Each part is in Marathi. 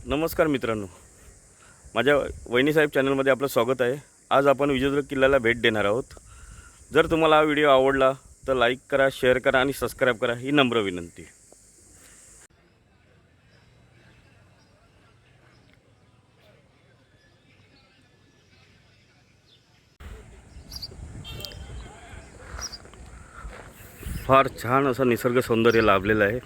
नमस्कार मित्रांनो, माझ्या वहिनीसाहेब चॅनलमध्ये आपलं स्वागत आहे. आज आपण विजयदुर्ग किल्ल्याला भेट देणार आहोत. जर तुम्हाला हा व्हिडिओ आवडला तर लाईक करा, शेअर करा आणि सबस्क्राईब करा ही नम्र विनंती. फार छान असं निसर्ग सौंदर्य लाभलेलं आहे.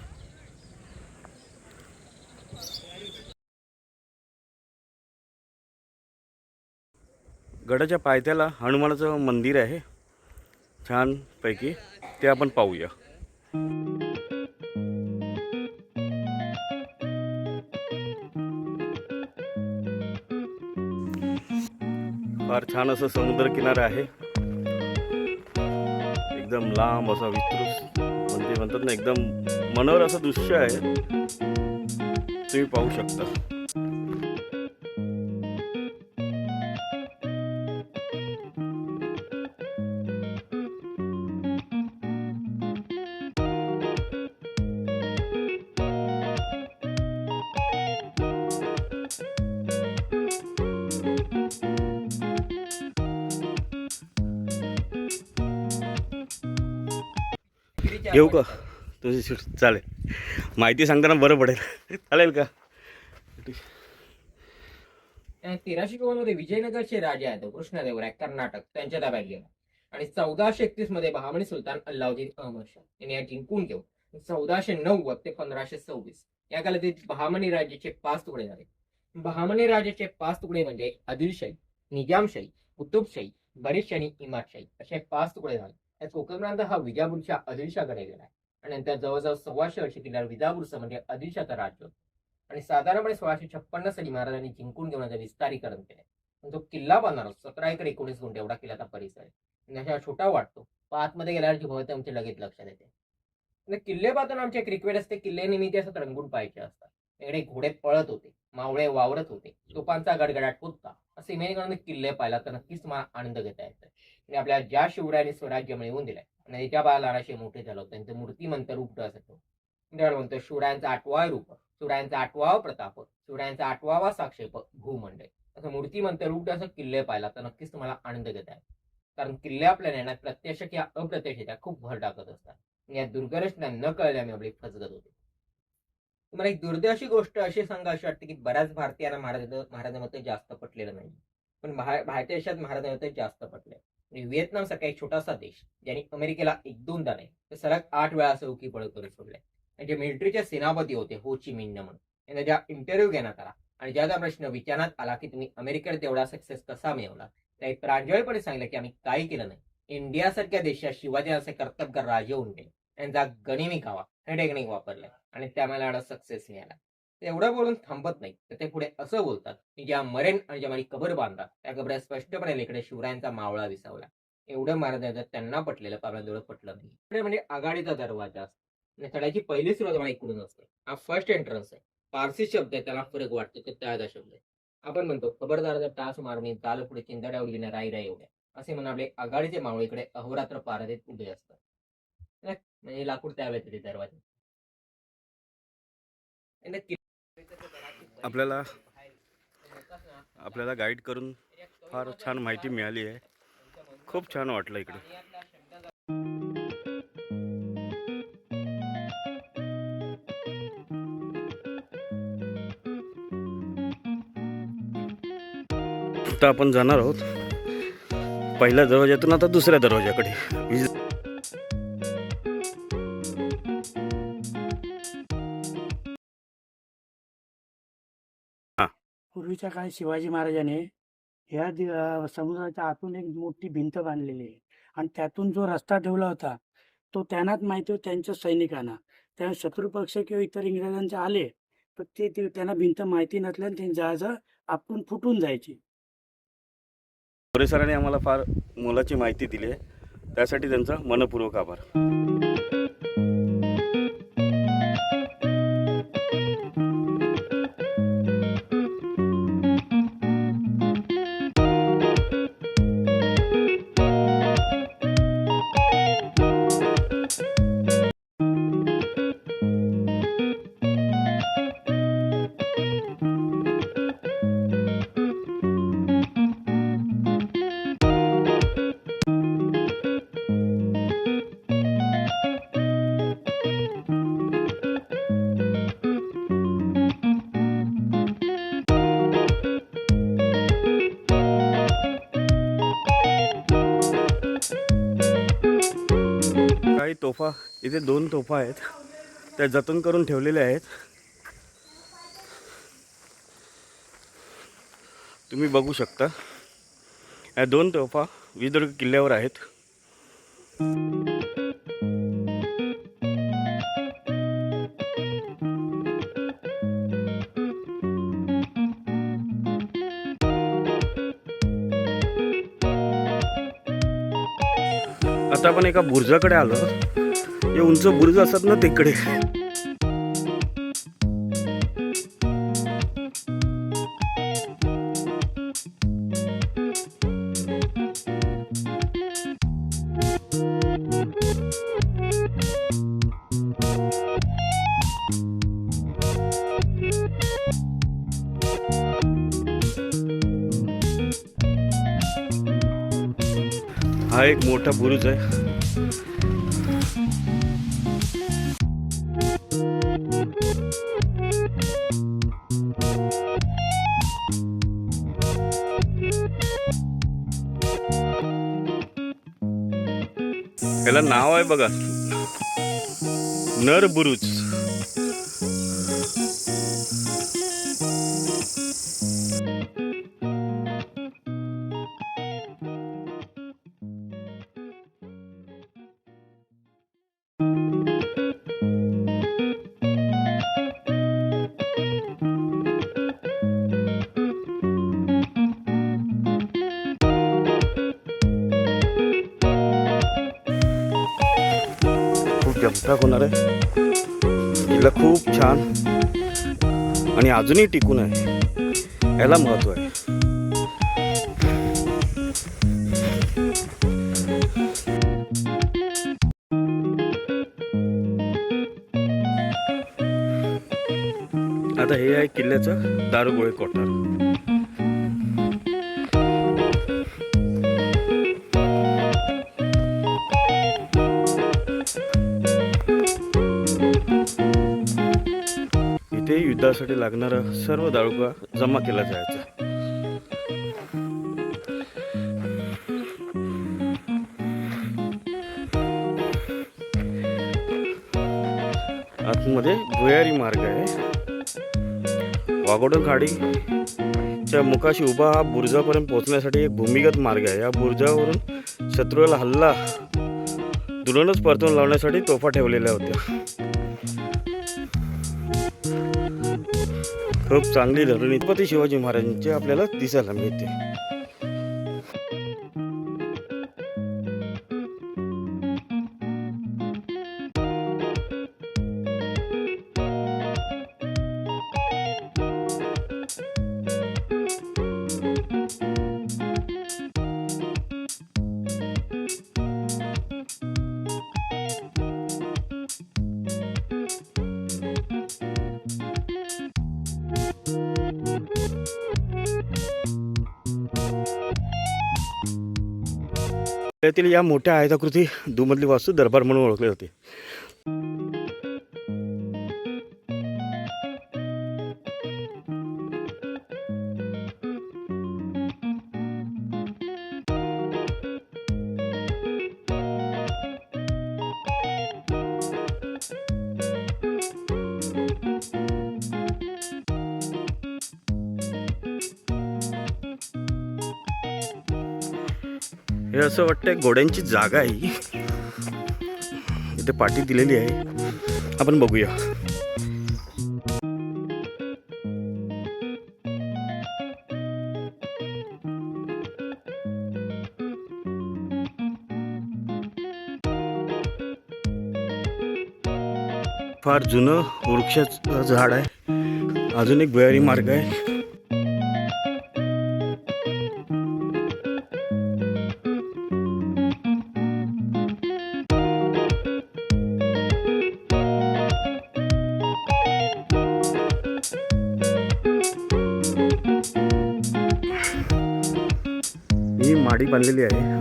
गडाच्या पायथ्याला हनुमानाचं मंदिर आहे छान पैकी, ते आपण पाहूया. फार छान असं समुद्रकिनारा आहे, एकदम लांब असा विस्तृत, म्हणजे म्हणतात ना एकदम मनोहर असं दृश्य आहे, तुम्ही पाहू शकता. येऊ का तुझी? चालेल, माहिती सांगताना बरं पडेल. चालेल का? 1352 मध्ये विजयनगरचे राजे आहेत कृष्णदेवराय कर्नाटक त्यांच्या ताब्यात गेला आणि 1431 मध्ये बहामनी सुलतान अल्लाउद्दीन अहमद शाह यांनी या जिंकून घेऊन 1490 ते 1526 या कालावधीत बहामनी राज्याचे 5 तुकडे झाले. बहामनी राज्याचे 5 तुकडे म्हणजे आदिलशाही, निजामशाही, कुतुबशाही, बरीदशाही आणि इमादशाही असे 5 तुकडे झाले. या कोकण प्रांत हा विजापूरच्या आदिलशाहकडे गेला आणि नंतर जवळजवळ 125 वर्षे किल्ल्यावर विजापूरचं म्हणजे आदिलशाहचं राज्य होतं. आणि साधारणपणे 1656 साली महाराजांनी जिंकून घेऊन विस्तारीकरण केले. पण तो किल्ला बांधणार 17 एकर 19 गुंठे एवढा किल्ल्याचा परिसर आहे. अशा छोटा वाटतो, पण आतमध्ये गेल्यावर जी भव्यता आमच्या लगेच लक्षात येते. म्हणजे किल्ले बांधताना आमचे एक रिक्वेस्ट असते, किल्ले नेहमी असं रंगून पाहिजे असतात. इकडे घोडे पळत होते, मावळे वावरत होते, तोफांचा गडगडाट होता. असे इमेजिंग किल्ले पाहिला तर नक्कीच तुम्हाला आनंद घेता येतो. आणि आपल्या ज्या शिवरायांनी स्वराज्य मिळवून दिलंय आणि त्याच्या बाळाला लहानशे मोठे झालं होतं, त्यांचं मूर्तिमंत रूप असतो. म्हणतो शिवरायांचा 8वा रूप, शिवरायांचा 8वा प्रताप, शिवरायांचा 8वा साक्षेप भूमंडळ असं मूर्तिमंत रूप असं किल्ले पाहिला तर नक्कीच तुम्हाला आनंद घेता येईल. कारण किल्ले आपल्या ज्ञानात प्रत्यक्ष किंवा अप्रत्यक्षरित्या खूप भर टाकत असतात. या दुर्गरचना न कळल्याने आपली फसगत होते. तुम्हाला एक दुर्दैवी गोष्ट अशी सांगा अशी वाटते की बऱ्याच भारतीयांना महाराजांमध्ये जास्त पटलेलं नाही, पण भारतीय देशात महाराजांमध्ये जास्त पटले. व्हिएतनाम सारखा एक छोटासा देश ज्यांनी अमेरिकेला 1-2दा नाही तर सलग 8 वेळा असं उकीपळ करून सोडले. जे मिलिटरीचे सेनापती होते हो ची मिन्ह म्हणून, यांना ज्या इंटरव्ह्यू घेण्यात आला आणि ज्याचा प्रश्न विचारण्यात आला की तुम्ही अमेरिकेत तेवढा सक्सेस कसा मिळवला, त्याही प्रांजळपणे सांगितलं की आम्ही काही केलं नाही. इंडियासारख्या देशात शिवाजी असे कर्तबगार राजे होऊन गेले, त्यांचा गनिमी कावा हे टेक्निक वापरलंय आणि त्यामुळे एवढा सक्सेस मिळाला. एवढं बोलून थांबत नाही तर ते पुढे असं बोलतात की ज्या मरेन आणि ज्या माझी कबर बांधतात त्या कबऱ्या स्पष्टपणे इकडे शिवरायांचा मावळा विसावला. एवढं महाराजांचं त्यांना पटलेलं आपल्याला एवढं पटलं नाही. म्हणजे आघाडीचा दरवाजा असतो. चढायची पहिली सुरुवात मला इकडून असते. हा फर्स्ट एंट्रन्स आहे. पारसी शब्द आहे, त्याला फरक वाटतो तो त्याचा शब्द आहे. आपण म्हणतो खबरदार टास मारणे ताल पुढे चिंदड्या उडविण्या रायरा एवढ्या असे म्हणून आपले आघाडीचे मावळे इकडे अहोरात्र पारदेत उभे असतात. म्हणजे लाकूड त्यावेळेस ते दरवाजे आपल्याला गाईड करून फार छान माहिती मिळाली आहे. खूप छान वाटलं इकडे. आता आपण जाणार आहोत पहिल्या दरवाज्यातून आता दुसऱ्या दरवाजाकडे. पूर्वीच्या काळी शिवाजी महाराजांनी ह्या समुद्राच्या आतून एक मोठी भिंत बांधलेली आहे आणि त्यातून जो रस्ता ठेवला होता तो त्यांनाच माहिती होता, त्यांच्या सैनिकांना. त्या शत्रुपक्ष किंवा इतर इंग्रजांचे आले तर ते त्यांना भिंत माहिती नसल्याने त्यांची जहाजं आपण फुटून जायची. मोरे सरांनी आम्हाला फार मोलाची माहिती दिली आहे, त्यासाठी त्यांचा मनपूर्वक आभार. तोफा, इथे 2 तोफा आहेत, त्या जतन करून ठेवलेल्या आहेत. तुम्ही बघू शकता, या 2 तोफा विजयदुर्ग किल्ल्यावर आहेत. आता आपण एका बुरुजाकडे आलो. हे उंच बुरुज असतात ना तिकडे. हा एक मोठा बुरुज आहे. याला नाव आहे बघा, नर बुरुज. जगताक होणार आहे. किल्ला खूप छान आणि अजूनही टिकून आहे, याला महत्त्व आहे. आता हे आहे किल्ल्याचं दारुगोळे कोठार. इथे युद्धासाठी लागणारा सर्व दारुगोळा जमा केला जायचा. आतमध्ये भुयारी मार्ग आहे. वाघोटन खाडीच्या मुखाशी उभा हा बुरुजापर्यंत पोहोचण्यासाठी एक भूमिगत मार्ग आहे. या बुरुजावरून शत्रूला हल्ला दुरूनच परतून लावण्यासाठी तोफा ठेवलेल्या होत्या. खूप चांगली धरून छत्रपती शिवाजी महाराजांची आपल्याला दिसायला मिळते. त्यातील या मोठ्या आयताकृती दुमजली वास्तू दरबार म्हणून ओळखले जाते. हे असं वाटतंय घोड्यांची जागा आहे. इथे पाटी दिलेली आहे, आपण बघूया. फार जुनं वृक्षाचं झाड आहे. अजून एक भुयारी मार्ग आहे. ही माडी बांधलेली आहे.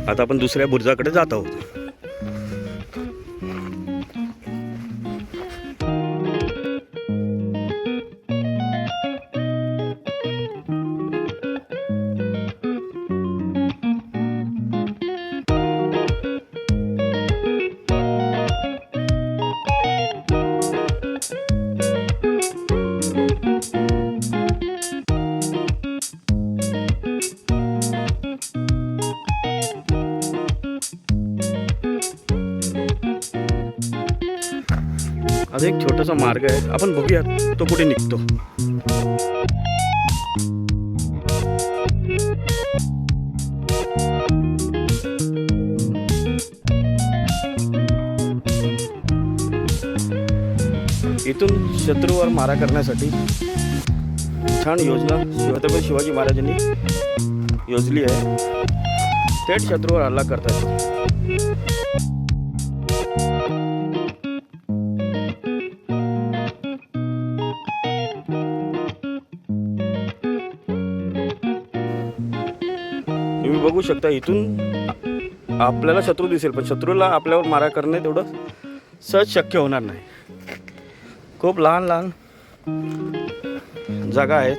आता आपण दुसऱ्या बुरुजाकडे जात आहोत. आता एक छोटासा मार्ग आहे, आपण बघूया तो कुठे निघतो. इथून शत्रूवर मारा करण्यासाठी छान योजना छत्रपती शिवाजी महाराजांनी योजली आहे. थेट शत्रूवर हल्ला करतात. तुम्ही बघू शकता इथून आपल्याला शत्रू दिसेल, पण शत्रूला आपल्यावर मारा करणे तेवढं सहज शक्य होणार नाही. खूप लहान लहान जागा आहेत.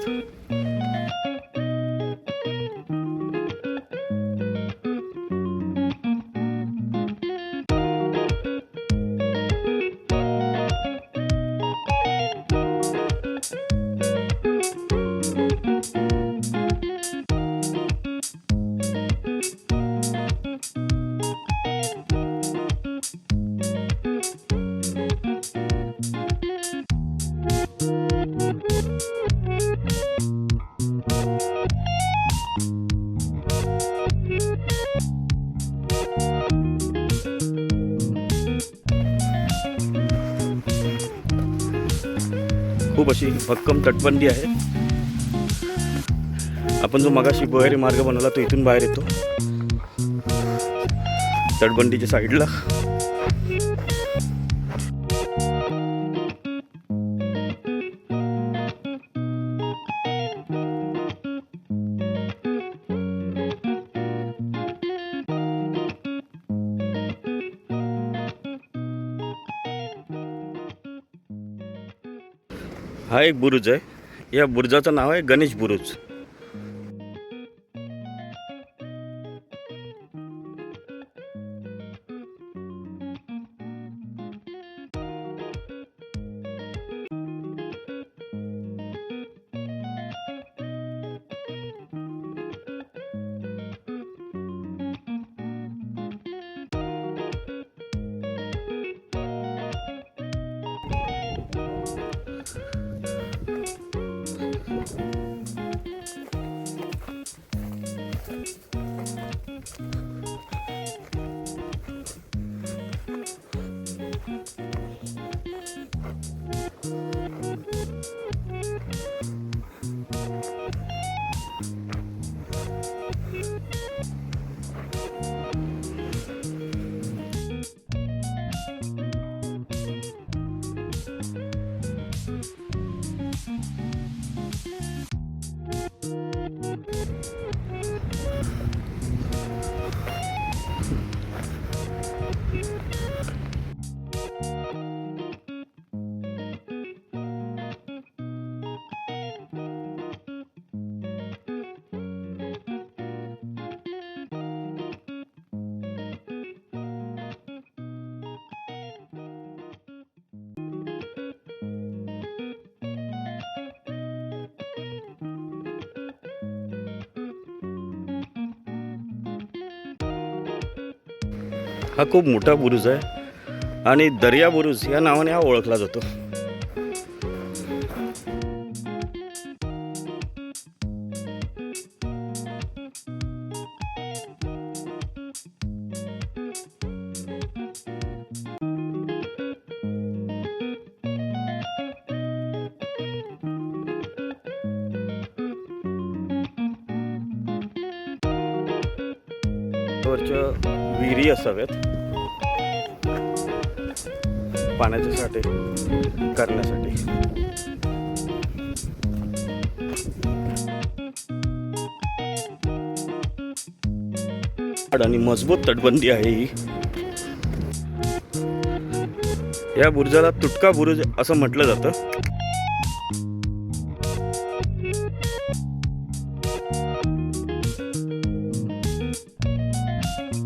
खूप अशी भक्कम तटबंदी आहे. आपण जो मगाशी भुयारी मार्ग बनवला तो इथून बाहेर येतो तटबंदीच्या साईडला. हा एक बुरुज आहे. या बुरुजाचं नाव आहे गणेश बुरुज. हा खूप मोठा बुरुज आहे आणि दर्या बुरुज या नावाने हा ओळखला जातो. वरच्या विहिरी असाव्यात पाण्याचे साठे करण्यासाठी. आणि मजबूत तटबंदी आहे ही. या बुरुजाला तुटका बुरुज असं म्हटलं जातं.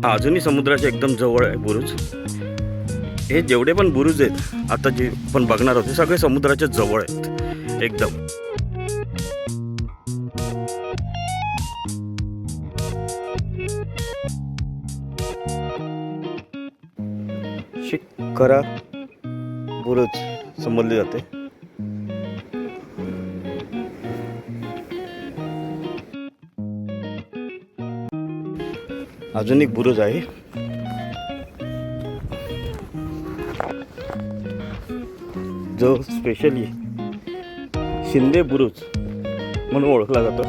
हा अजूनही समुद्राच्या एकदम जवळ आहे बुरुज. हे जेवढे पण बुरुज आहेत आता जे आपण बघणार आहोत, सगळे समुद्राच्या जवळ आहेत एकदम. शिखरा बुरुज संबोधले जाते. अजून एक बुरुज आहे. जो स्पेशली शिंदे बुरुज म्हणून ओळखला जातो.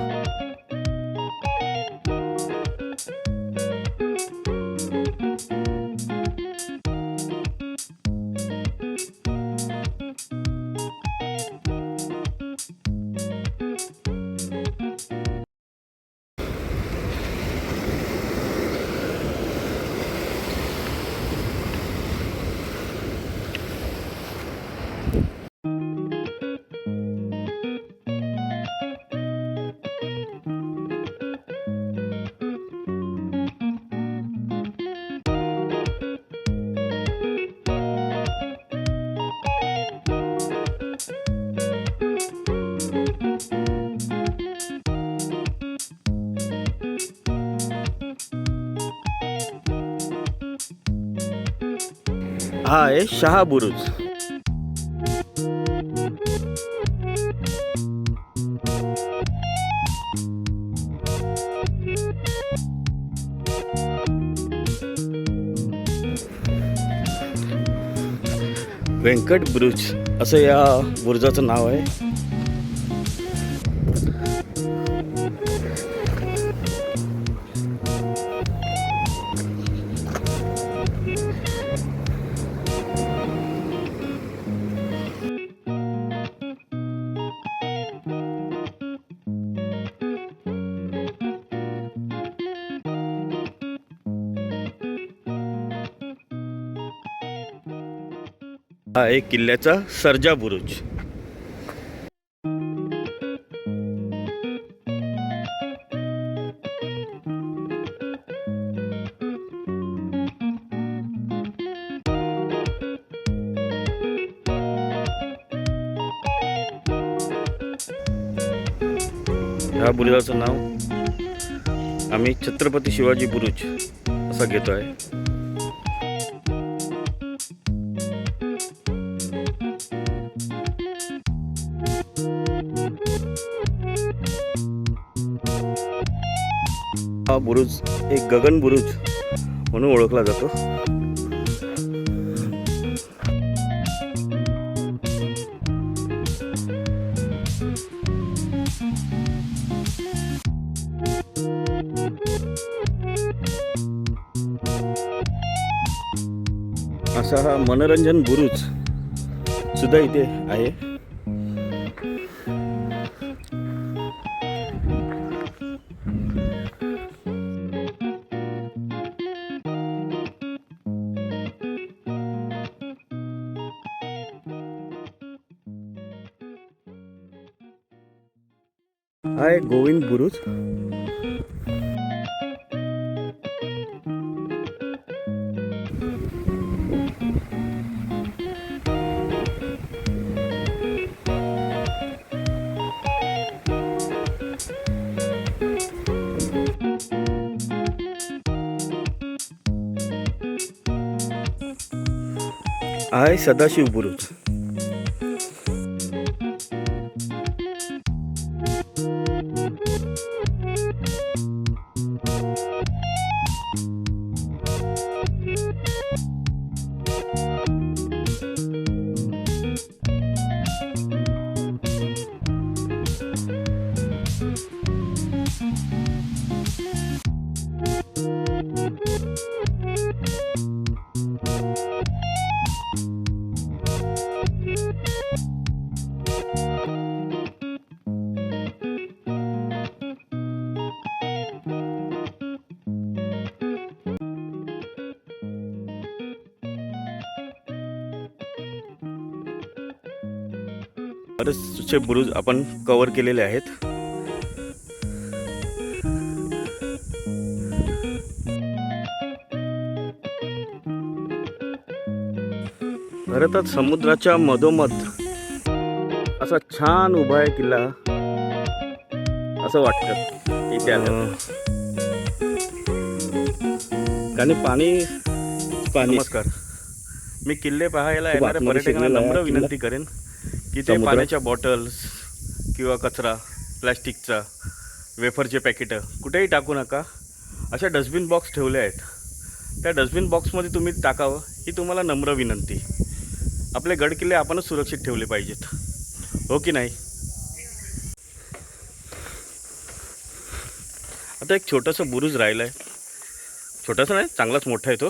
हा आहे शहा बुरुज. व्यंकट बुरुज असं या बुरुजाचं नाव आहे. हा एक किल्ल्याचा सर्जा बुरुज. ह्या बुरुजाचं नाव आम्ही छत्रपती शिवाजी बुरुज असं घेतो आहे. हा बुरुज एक गगन बुरुज म्हणून ओळखला जातो. असा हा मनोरंजन बुरुज सुद्धा इथे आहे. हा आहे गोविंद बुरुज. हा आहे सदाशिव बुरुज. बरेचसे बुरुज आपण कव्हर केलेले आहेत. खरं तर समुद्राच्या मधोमध असा छान उभा आहे किल्ला असं वाटतं इथे आलं. आणि पाणी. नमस्कार, मी किल्ले पाहायला येणाऱ्या पर्यटकांना नम्र विनंती करेन की ते पाण्याच्या बॉटल्स किंवा कचरा, प्लॅस्टिकचा, वेफरचे पॅकेटं कुठेही टाकू नका. अशा डस्टबिन बॉक्स ठेवले आहेत, त्या डस्टबिन बॉक्समध्ये तुम्ही टाकावं ही तुम्हाला नम्र विनंती. आपले गड किल्ले आपणच सुरक्षित ठेवले पाहिजेत, हो की नाही. आता एक छोटंसं बुरुज राहिलं आहे. छोटासा नाही, चांगलाच मोठा आहे तो.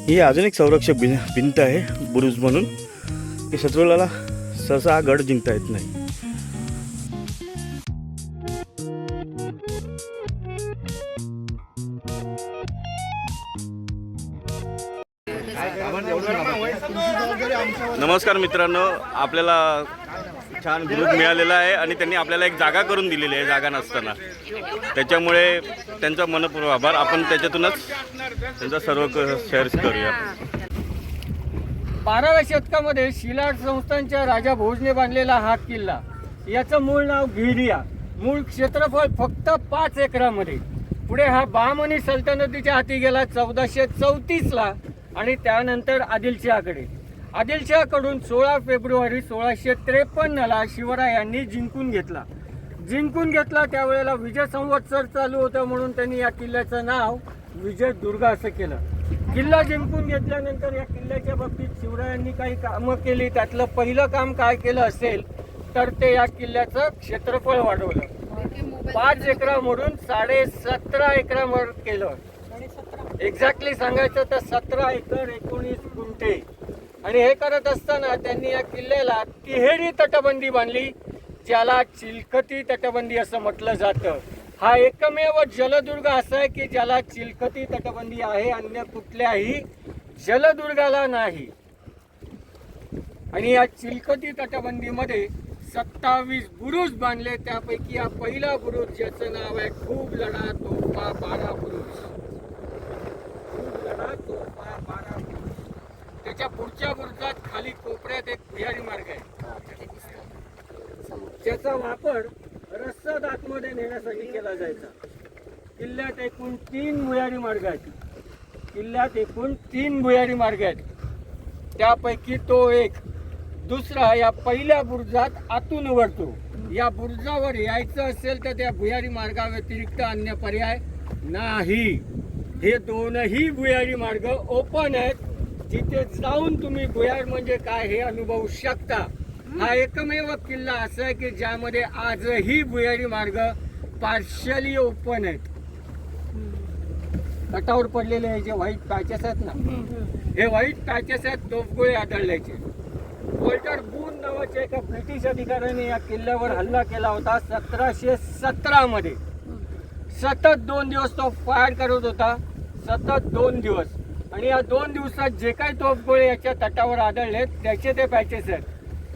ही अजून एक संरक्षक भिंत आहे बुरुज म्हणून, की शत्रूला सहसा हा गड जिंकता येत नाही. नमस्कार मित्रांनो, आपल्याला छान बुरुज मिळालेला आहे आणि त्यांनी आपल्याला एक जागा करून दिलेली आहे जागा नसताना. त्याच्यामुळे त्यांचा मनपूर्वक आभार. आपण त्याच्यातूनच त्यांचा सर्व शेअर करूया. 12व्या शतकामध्ये शिलाड संस्थानच्या राजा भोजने बांधलेला हा किल्ला, याचं मूळ नाव गिरिया. मूळ क्षेत्रफळ फक्त 5 एकरामध्ये. पुढे हा बहामनी सल्तनतीच्या हाती गेला 1434ला आणि त्यानंतर आदिलशहाकडे. आदिलशहाकडून 16 फेब्रुवारी 1653ला शिवरायांनी जिंकून घेतला. त्यावेळेला विजय संवत्सर चालू होतं म्हणून त्यांनी या किल्ल्याचं नाव विजयदुर्ग असं केलं. किल्ला जिंकून घेतल्यानंतर या किल्ल्याच्या बाबतीत शिवरायांनी काही कामं केली. त्यातलं पहिलं काम काय केलं असेल तर ते या किल्ल्याचं क्षेत्रफळ वाढवलं. 5 एकरामधून 17.5 एकरावर केलं. एक्झॅक्टली सांगायचं तर 17 एकर 19 गुंठे. आणि हे करत असताना त्यांनी या किल्ल्याला तिहेरी तटबंदी बांधली, ज्याला चिलखती तटबंदी असं म्हटलं जातं. हा एकमेव जलदुर्ग असा आहे की ज्याला चिलखती तटबंदी आहे, अन्य कुठल्याही जलदुर्गाला नाही. आणि या चिलखती तटबंदीमध्ये 27 बुरुज बांधले. त्यापैकी हा पहिला बुरुज ज्याचं नाव आहे खूप लढा तोफा 12 बुरुज. खूप लढा तोफा 12 बुरुज. त्याच्या पुढच्या बुरुजात खाली कोपऱ्यात एक भुयारी मार्ग आहे, ज्याचा वापर रस्ता आतमध्ये नेण्यासाठी केला जायचा. किल्ल्यात एकूण 3 भुयारी मार्ग आहेत. त्यापैकी तो एक. दुसरा या पहिल्या बुरुजात आतून उघडतो. या बुरुजावर यायचं असेल तर त्या भुयारी मार्गाव्यतिरिक्त अन्य पर्याय नाही. हे दोनही भुयारी मार्ग ओपन आहेत, जिथे जाऊन तुम्ही भुयार म्हणजे काय हे अनुभवू शकता. हा एकमेव किल्ला असा आहे की ज्यामध्ये आजही भुयारी मार्ग पार्शली ओपन आहेत. तटावर पडलेले हे जे व्हाईट पॅचेस आहेत ना, हे व्हाईट पॅचेस आहेत तोफगोळे आढळल्याचे. वॉल्टर बून नावाच्या एका ब्रिटिश अधिकाऱ्याने या किल्ल्यावर हल्ला केला होता 1717 मध्ये. सतत 2 दिवस तो फायर करत होता, सतत 2 दिवस. आणि या 2 दिवसात जे काही तोफगोळे याच्या तटावर आढळले त्याचे ते पॅचेस आहेत.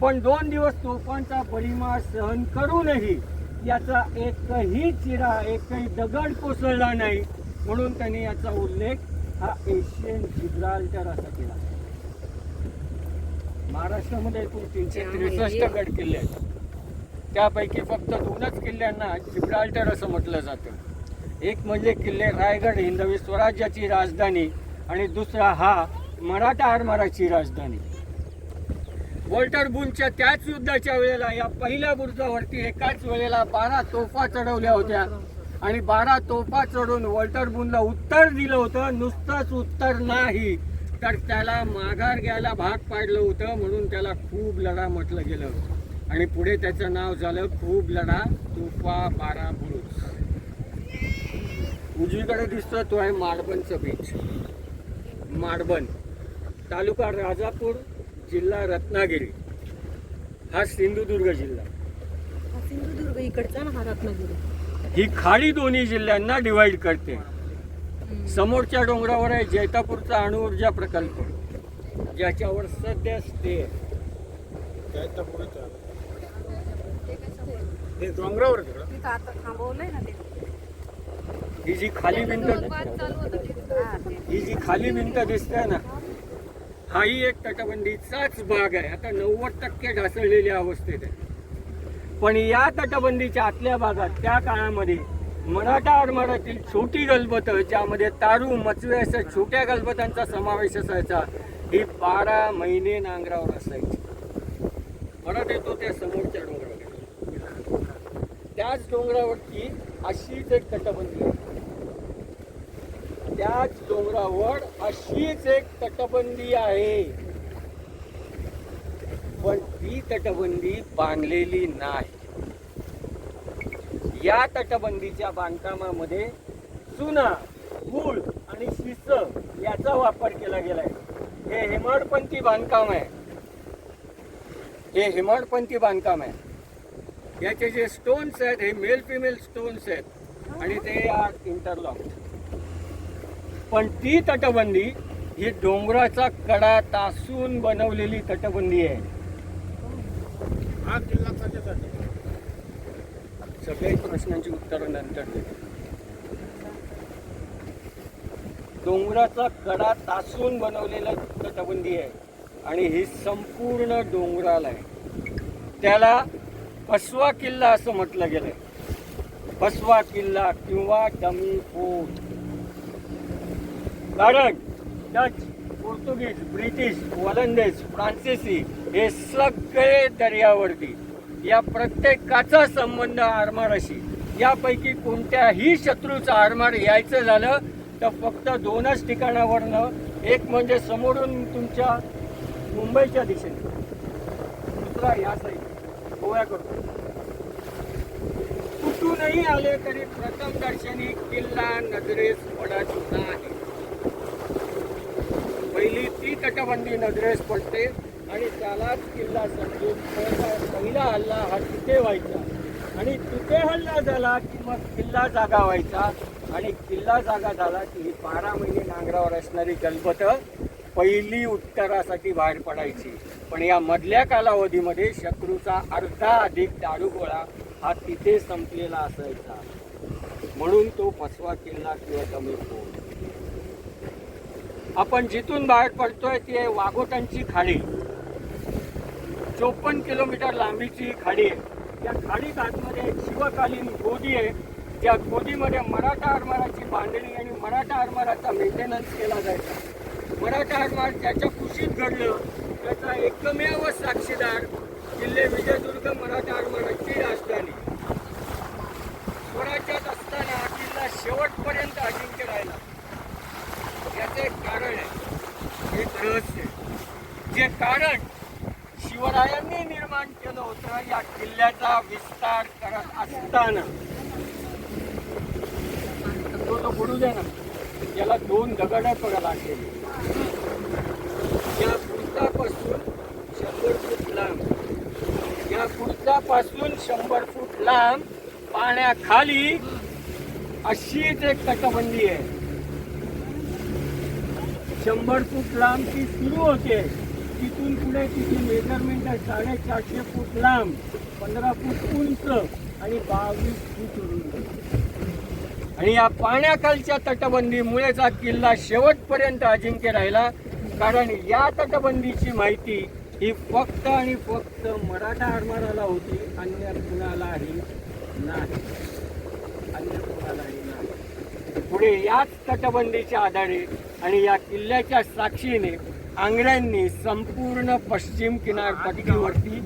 पण 2 दिवस तोफांचा परिमाण सहन करूनही याचा एकही चिरा, एकही दगड कोसळला नाही. म्हणून त्यांनी याचा उल्लेख हा एशियन जिब्राल्टर असा केला. महाराष्ट्रामध्ये एकूण 363 गड किल्ले आहेत. त्यापैकी फक्त 2च किल्ल्यांना जिब्राल्टर असं म्हटलं जातं. एक म्हणजे किल्ले रायगड, हिंदवी स्वराज्याची राजधानी, आणि दुसरा हा मराठा आरमाराची राजधानी. वॉल्टर बूनच्या त्याच युद्धाच्या वेळेला या पहिल्या बुरुजावरती एकाच वेळेला 12 तोफा चढवल्या होत्या आणि 12 तोफा चढून वॉल्टरबूनला उत्तर दिलं होतं. नुसतंच उत्तर नाही तर त्याला माघार घ्यायला भाग पाडलं होतं, म्हणून त्याला खूप लढा म्हटलं गेलं. आणि पुढे त्याचं नाव झालं खूप लढा तोफा 12 बुरुज. उजवीकडे दिसतो तो आहे माडबनचं बीच. माडबन, तालुका राजापूर, जिल्हा रत्नागिरी, हा सिंधुदुर्ग जिल्हा. सिंधुदुर्ग इकडचा ना हा रत्नागिरी. ही खाडी दोन्ही जिल्ह्यांना डिवाइड करते. समोरच्या डोंगरावर आहे जैतापूरचा अणुऊर्जा प्रकल्प, ज्याच्यावर सध्या स्टे आहे. डोंगरावर तिथं आता थांबवलंय ना ते. ही जी खाली भिंत ही जी खाली भिंत दिसते ना, हाही एक तटबंदीचाच भाग आहे. आता 90% ढासळलेल्या अवस्थेत आहे. पण या तटबंदीच्या आतल्या भागात त्या काळामध्ये मराठा आरमारातील छोटी गलबतं, ज्यामध्ये तारू, मचवे अशा छोट्या गलबतांचा समावेश असायचा, ही 12 महिने नांगरावर असायची. परत येतो त्या समोरच्या डोंगरावर. त्याच डोंगरावरती अशीच एक तटबंदी आहे. त्याच डोंगरावर अशीच एक तटबंदी आहे, पण ती तटबंदी बांधलेली नाही. या तटबंदीच्या बांधकामामध्ये चुना, मूळ आणि शिस याचा वापर केला गेलाय. हे हेमाडपंथी बांधकाम आहे. हे हेमाडपंथी बांधकाम आहे. याचे जे स्टोन्स आहेत हे मेल फिमेल स्टोन्स आहेत आणि ते आर इंटरलॉक. पण ती तटबंदी ही डोंगराचा कडा तासून बनवलेली तटबंदी आहे. सगळ्या प्रश्नांची उत्तरं नंतर देतो. डोंगराचा कडा तासून बनवलेला तटबंदी आहे आणि ही संपूर्ण डोंगराला आहे. त्याला पसवा किल्ला असं म्हटलं गेलंय. पसवा किल्ला किंवा डमी फोर्ट. कारण डच, पोर्तुगीज, ब्रिटिश, वलंदेज, फ्रान्सिसी हे सगळे दर्यावरती, या प्रत्येकाचा संबंध आरमाराशी. यापैकी कोणत्याही शत्रूचा आरमार यायचं झालं तर फक्त 2च ठिकाणावरनं, एक म्हणजे समोरून तुमच्या मुंबईच्या दिशेने, दुसरा या साईड गोव्याकडून. कुठूनही आले तरी प्रथम दर्शनी किल्ला नजरेस पडत नाही. पहिली ती तटबंदी नजरेस पडते आणि त्यालाच किल्ला समजून पहिला हल्ला हा तिथे व्हायचा आणि तिथे हल्ला झाला की मग किल्ला जागा व्हायचा आणि किल्ला जागा झाला की ही 12 महिने नांगरावर असणारी गलबत पहिली उत्तरासाठी बाहेर पडायची. पण या मधल्या कालावधीमध्ये शत्रूचा अर्धा अधिक दारुगोळा हा तिथे संपलेला असायचा, म्हणून तो फसवा किल्ला किंवा डमी फोर्ट. आपण जिथून बाहेर पडतोय ती आहे वाघोटांची खाडी. 54 किलोमीटर लांबीची खाडी आहे. त्या खाडीत आतमध्ये एक शिवकालीन गोदी आहे. त्या गोदीमध्ये मराठा आरमाराची बांधणी आणि मराठा आरमाराचा मेंटेनन्स केला जायचा. मराठा आरमार ज्याच्या कुशीत घडलं त्याचा एकमेव साक्षीदार किल्ले विजयदुर्ग मराठा आरमाराची राजधानी. स्वराज्यात असताना हा किल्ला शेवटपर्यंत अजिंक्य राहिला. याचे एक कारण आहे, एक रहस्य आहे. जे कारण शिवरायांनी निर्माण केलं होतं या किल्ल्याचा विस्तार करत असताना, तो बुडू दे ना, याला 2 दगड लागलेली. या बुरुजापासून 100 फूट लांब, या बुरुजापासून 100 फूट लांब पाण्याखाली अशीच एक तटबंदी आहे. 100 फूट लांब ती सुरू होते. तिथून पुढे तिची मेजरमेंट आहे 450 फूट लांब, 15 फूट उंच आणि 22 फूट रुंद. आणि या पाण्याखालच्या तटबंदीमुळेच हा किल्ला शेवटपर्यंत अजिंक्य राहिला. कारण या तटबंदीची माहिती ही फक्त आणि फक्त मराठा आरमाराला होती, अन्य कुणालाही नाही. अन्य कुणालाही नाही. पुढे याच तटबंदीच्या आधारे आणि या किल्ल्याच्या साक्षीने आंग्र्यांनी संपूर्ण पश्चिम किनारपट्टीवरती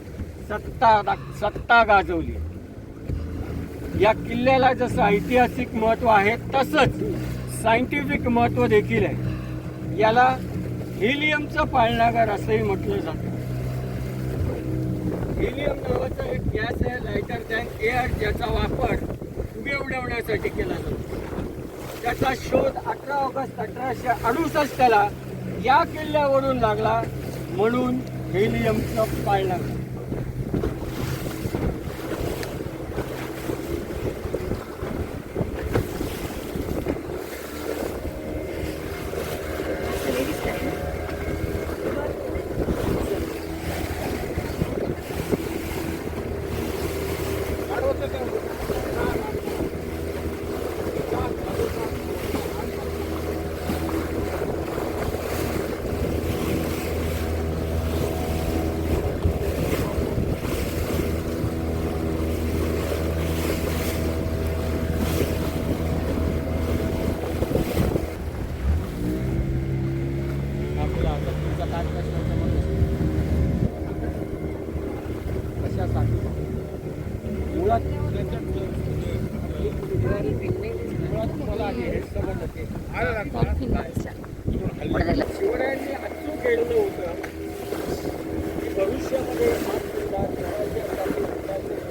सत्ता गाजवली. या किल्ल्याला जसं ऐतिहासिक महत्त्व आहे तसंच सायंटिफिक महत्त्व देखील आहे. याला हिलियमचं पाळणाघर असंही म्हटलं जातं. हिलियम नावाचा एक गॅस आहे, लायटर दॅन एअर, ज्याचा वापर उडे उडवण्यासाठी केला जातो. त्याचा शोध 18 ऑगस्ट 1868ला या किल्ल्यावरून लागला, म्हणून हिलियमचं पाळणाघर. मुळात मला हे समजलं की शिवरायांनी अचूक केलेलं होतं की भविष्यामध्ये हा किल्ला स्वराज्यासाठी उभारण्याचा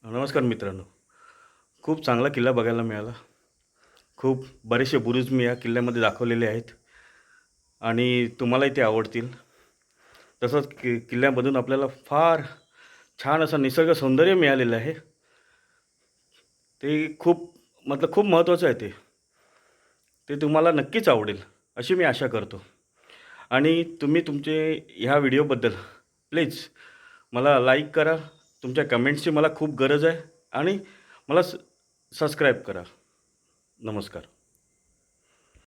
नमस्कार मित्रांनो, खूप चांगला किल्ला बघायला मिळाला. खूप बरेचसे बुरुज मी या किल्ल्यामध्ये दाखवलेले आहेत आणि तुम्हालाही ते आवडतील. तसंच किल्ल्यामधून आपल्याला फार छान असं निसर्ग सौंदर्य मिळालेलं आहे. ते खूप महत्त्वाचं आहे. ते तुम्हाला नक्कीच आवडेल अशी मी आशा करतो. आणि तुम्ही तुमचे ह्या व्हिडिओबद्दल प्लीज मला लाईक करा. तुमच्या कमेंट्सची मला खूप गरज आहे आणि मला सबस्क्राईब करा. नमस्कार.